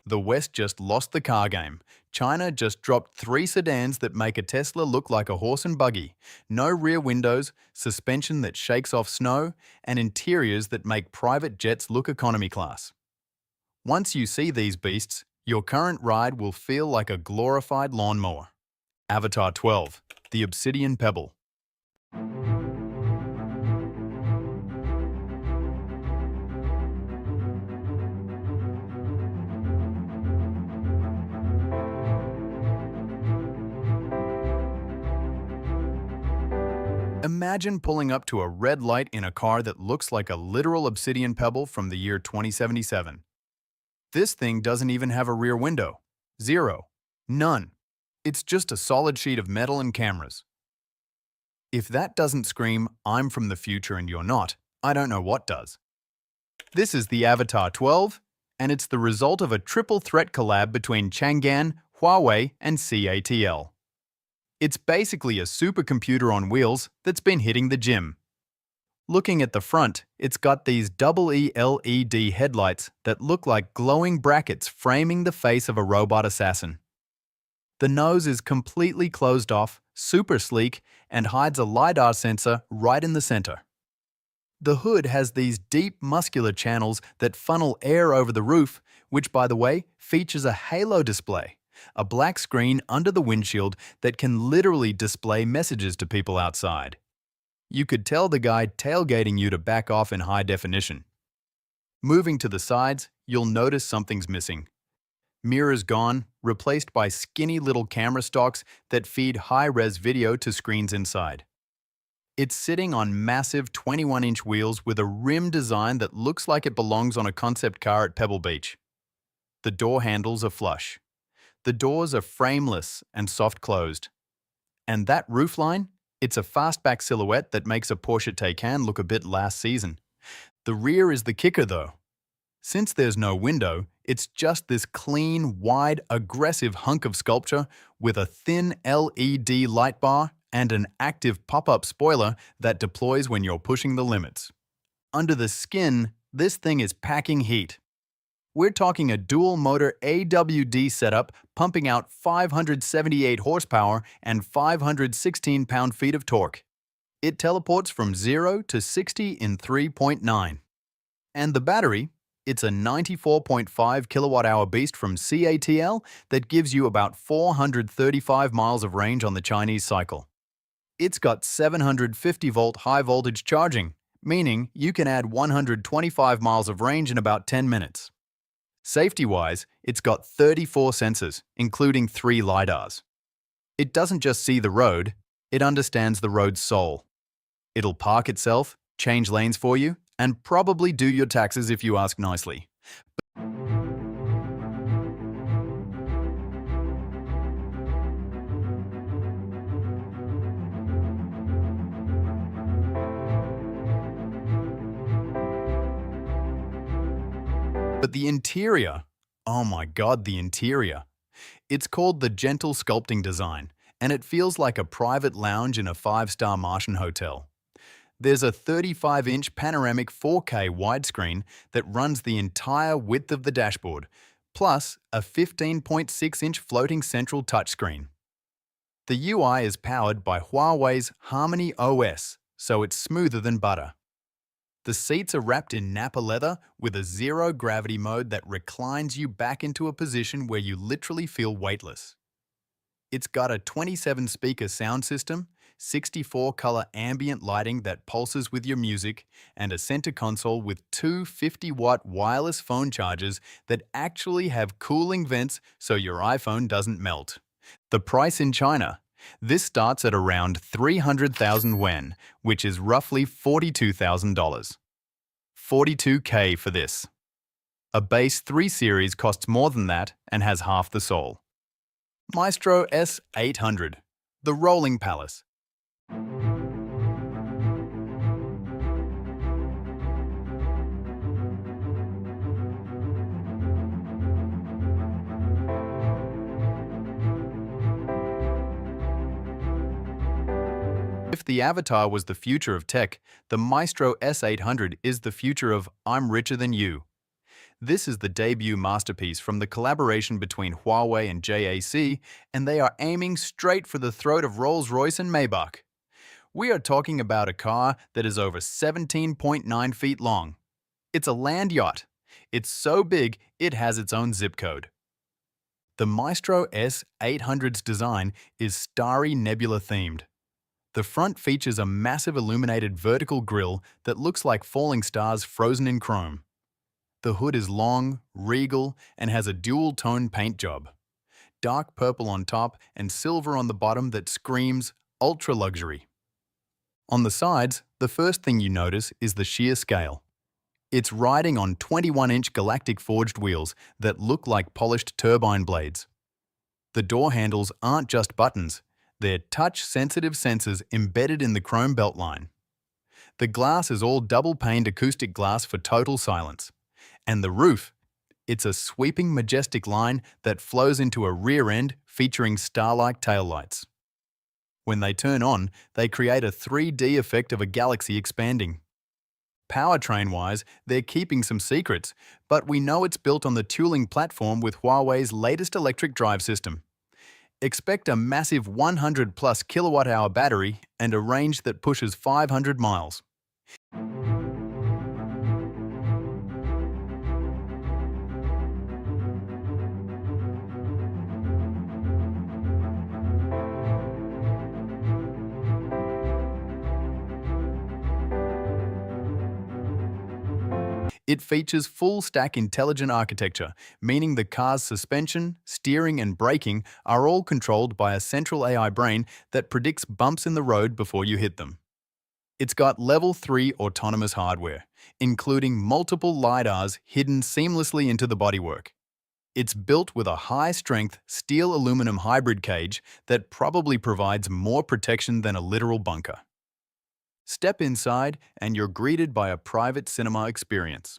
The West just lost the car game. China just dropped 3 sedans that make a Tesla look like a horse and buggy. No rear windows, suspension that shakes off snow, and interiors that make private jets look economy class. Once you see these beasts, your current ride will feel like a glorified lawnmower. Avatar 12, the Obsidian Pebble. Imagine pulling up to a red light in a car that looks like a literal obsidian pebble from the year 2077. This thing doesn't even have a rear window. Zero. None. It's just a solid sheet of metal and cameras. If that doesn't scream, "I'm from the future and you're not," I don't know what does. This is the Avatar 12, and it's the result of a triple threat collab between Chang'an, Huawei, and CATL. It's basically a supercomputer on wheels that's been hitting the gym. Looking at the front, it's got these double LED headlights that look like glowing brackets framing the face of a robot assassin. The nose is completely closed off, super sleek, and hides a LiDAR sensor right in the center. The hood has these deep muscular channels that funnel air over the roof, which, by the way, features a halo display, a black screen under the windshield that can literally display messages to people outside. You could tell the guy tailgating you to back off in high definition. Moving to the sides, you'll notice something's missing. Mirrors gone, replaced by skinny little camera stalks that feed high-res video to screens inside. It's sitting on massive 21-inch wheels with a rim design that looks like it belongs on a concept car at Pebble Beach. The door handles are flush. The doors are frameless and soft-closed. And that roofline? It's a fastback silhouette that makes a Porsche Taycan look a bit last season. The rear is the kicker though. Since there's no window, it's just this clean, wide, aggressive hunk of sculpture with a thin LED light bar and an active pop-up spoiler that deploys when you're pushing the limits. Under the skin, this thing is packing heat. We're talking a dual-motor AWD setup pumping out 578 horsepower and 516 pound-feet of torque. It teleports from 0 to 60 in 3.9. And the battery? It's a 94.5 kilowatt-hour beast from CATL that gives you about 435 miles of range on the Chinese cycle. It's got 750-volt high-voltage charging, meaning you can add 125 miles of range in about 10 minutes. Safety-wise, it's got 34 sensors, including 3 LiDARs. It doesn't just see the road, it understands the road's soul. It'll park itself, change lanes for you, and probably do your taxes if you ask nicely. But the interior, oh my god, the interior. It's called the Gentle Sculpting Design, and it feels like a private lounge in a 5-star Martian hotel. There's a 35-inch panoramic 4K widescreen that runs the entire width of the dashboard, plus a 15.6-inch floating central touchscreen. The UI is powered by Huawei's Harmony OS, so it's smoother than butter. The seats are wrapped in Nappa leather with a zero-gravity mode that reclines you back into a position where you literally feel weightless. It's got a 27-speaker sound system, 64-color ambient lighting that pulses with your music, and a center console with 2 50-watt wireless phone chargers that actually have cooling vents so your iPhone doesn't melt. The price in China? This starts at around 300,000 yuan, which is roughly $42,000. $42K for this. A base 3 Series costs more than that and has half the soul. Maestro S800, the Rolling Palace. If the Avatar was the future of tech, the Maestro S800 is the future of "I'm richer than you." This is the debut masterpiece from the collaboration between Huawei and JAC, and they are aiming straight for the throat of Rolls-Royce and Maybach. We are talking about a car that is over 17.9 feet long. It's a land yacht. It's so big, it has its own zip code. The Maestro S800's design is starry nebula themed. The front features a massive illuminated vertical grille that looks like falling stars frozen in chrome. The hood is long, regal, and has a dual-tone paint job. Dark purple on top and silver on the bottom that screams ultra-luxury. On the sides, the first thing you notice is the sheer scale. It's riding on 21-inch galactic forged wheels that look like polished turbine blades. The door handles aren't just buttons, they're touch-sensitive sensors embedded in the chrome beltline. The glass is all double-paned acoustic glass for total silence. And the roof, it's a sweeping majestic line that flows into a rear end featuring star-like taillights. When they turn on, they create a 3D effect of a galaxy expanding. Powertrain-wise, they're keeping some secrets, but we know it's built on the tooling platform with Huawei's latest electric drive system. Expect a massive 100-plus kilowatt-hour battery and a range that pushes 500 miles. It features full-stack intelligent architecture, meaning the car's suspension, steering and braking are all controlled by a central AI brain that predicts bumps in the road before you hit them. It's got Level 3 autonomous hardware, including multiple LiDARs hidden seamlessly into the bodywork. It's built with a high-strength steel-aluminum hybrid cage that probably provides more protection than a literal bunker. Step inside and you're greeted by a private cinema experience.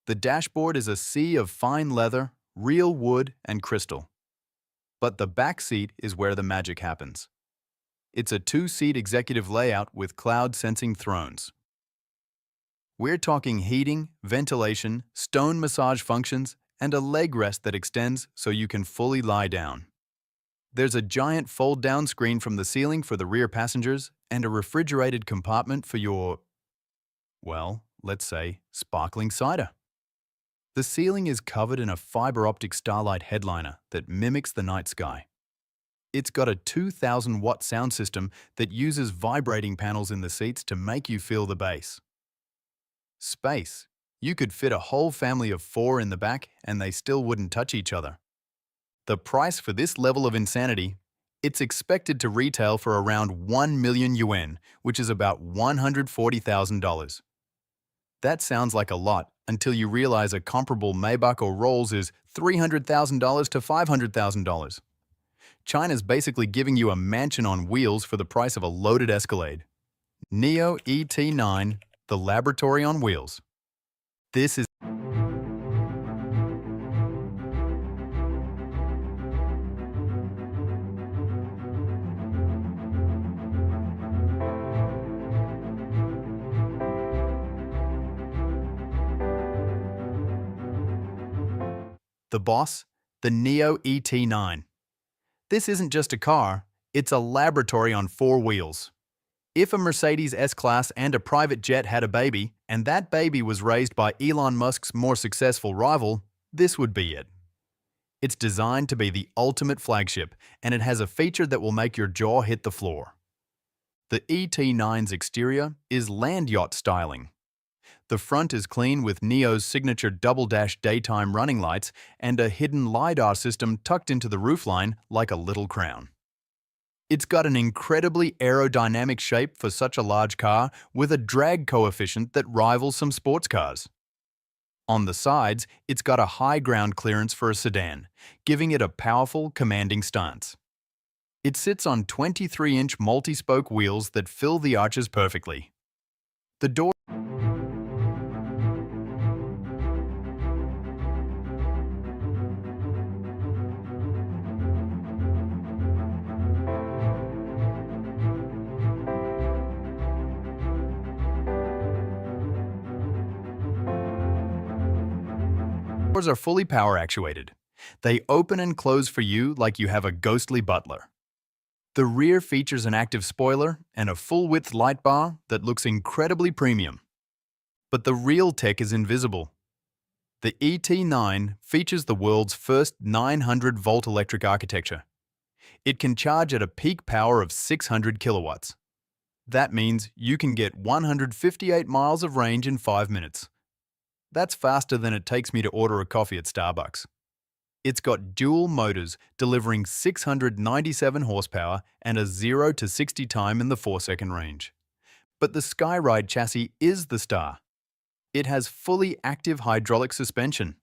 The dashboard is a sea of fine leather, real wood, and crystal. But the back seat is where the magic happens. It's a two-seat executive layout with cloud-sensing thrones. We're talking heating, ventilation, stone massage functions, and a leg rest that extends so you can fully lie down. There's a giant fold-down screen from the ceiling for the rear passengers and a refrigerated compartment for your, well, let's say, sparkling cider. The ceiling is covered in a fiber-optic starlight headliner that mimics the night sky. It's got a 2,000-watt sound system that uses vibrating panels in the seats to make you feel the bass. Space. You could fit a whole family of 4 in the back and they still wouldn't touch each other. The price for this level of insanity, it's expected to retail for around 1 million yuan, which is about $140,000. That sounds like a lot until you realize a comparable Maybach or Rolls is $300,000 to $500,000. China's basically giving you a mansion on wheels for the price of a loaded Escalade. Neo ET9, the laboratory on wheels. This is the boss, the Neo ET9. This isn't just a car, it's a laboratory on 4 wheels. If a Mercedes S-Class and a private jet had a baby, and that baby was raised by Elon Musk's more successful rival, this would be it. It's designed to be the ultimate flagship, and it has a feature that will make your jaw hit the floor. The ET9's exterior is land yacht styling. The front is clean with Neo's signature double-dash daytime running lights and a hidden LiDAR system tucked into the roofline like a little crown. It's got an incredibly aerodynamic shape for such a large car with a drag coefficient that rivals some sports cars. On the sides, it's got a high ground clearance for a sedan, giving it a powerful, commanding stance. It sits on 23-inch multi-spoke wheels that fill the arches perfectly. The door Doors are fully power actuated. They open and close for you like you have a ghostly butler. The rear features an active spoiler and a full-width light bar that looks incredibly premium. But the real tech is invisible. The ET9 features the world's first 900-volt electric architecture. It can charge at a peak power of 600 kilowatts. That means you can get 158 miles of range in 5 minutes. That's faster than it takes me to order a coffee at Starbucks. It's got dual motors delivering 697 horsepower and a 0 to 60 time in the 4-second range. But the Skyride chassis is the star. It has fully active hydraulic suspension.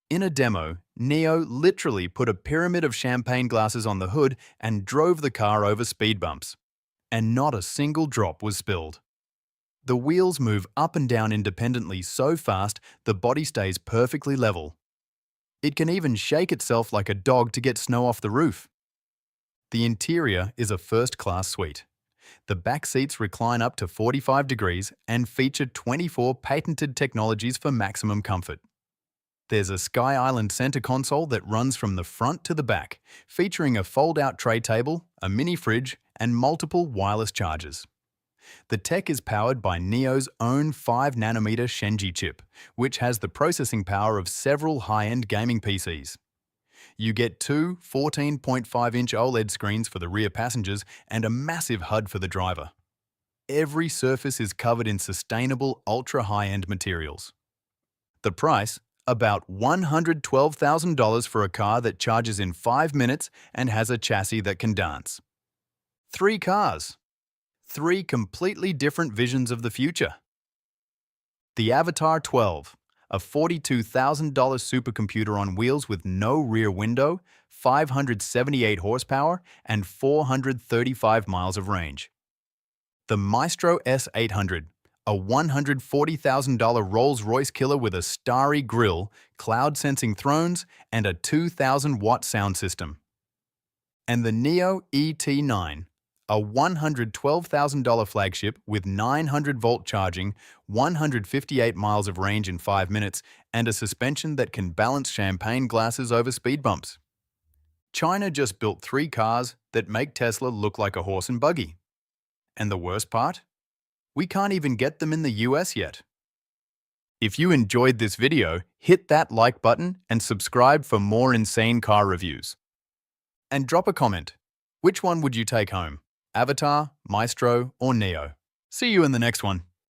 In a demo, Neo literally put a pyramid of champagne glasses on the hood and drove the car over speed bumps. And not a single drop was spilled. The wheels move up and down independently so fast the body stays perfectly level. It can even shake itself like a dog to get snow off the roof. The interior is a first-class suite. The back seats recline up to 45 degrees and feature 24 patented technologies for maximum comfort. There's a Sky Island center console that runs from the front to the back, featuring a fold-out tray table, a mini fridge, and multiple wireless chargers. The tech is powered by Neo's own 5nm Shenji chip, which has the processing power of several high-end gaming PCs. You get two 14.5-inch OLED screens for the rear passengers and a massive HUD for the driver. Every surface is covered in sustainable, ultra-high-end materials. The price? About $112,000 for a car that charges in 5 minutes and has a chassis that can dance. 3 cars. 3 completely different visions of the future. The Avatar 12, a $42,000 supercomputer on wheels with no rear window, 578 horsepower, and 435 miles of range. The Maestro S800, a $140,000 Rolls-Royce killer with a starry grille, cloud-sensing thrones, and a 2,000-watt sound system. And the Neo ET9, a $112,000 flagship with 900-volt charging, 158 miles of range in 5 minutes, and a suspension that can balance champagne glasses over speed bumps. China just built 3 cars that make Tesla look like a horse and buggy. And the worst part? We can't even get them in the US yet. If you enjoyed this video, hit that like button and subscribe for more insane car reviews. And drop a comment. Which one would you take home? Avatar, Maestro, or Neo? See you in the next one.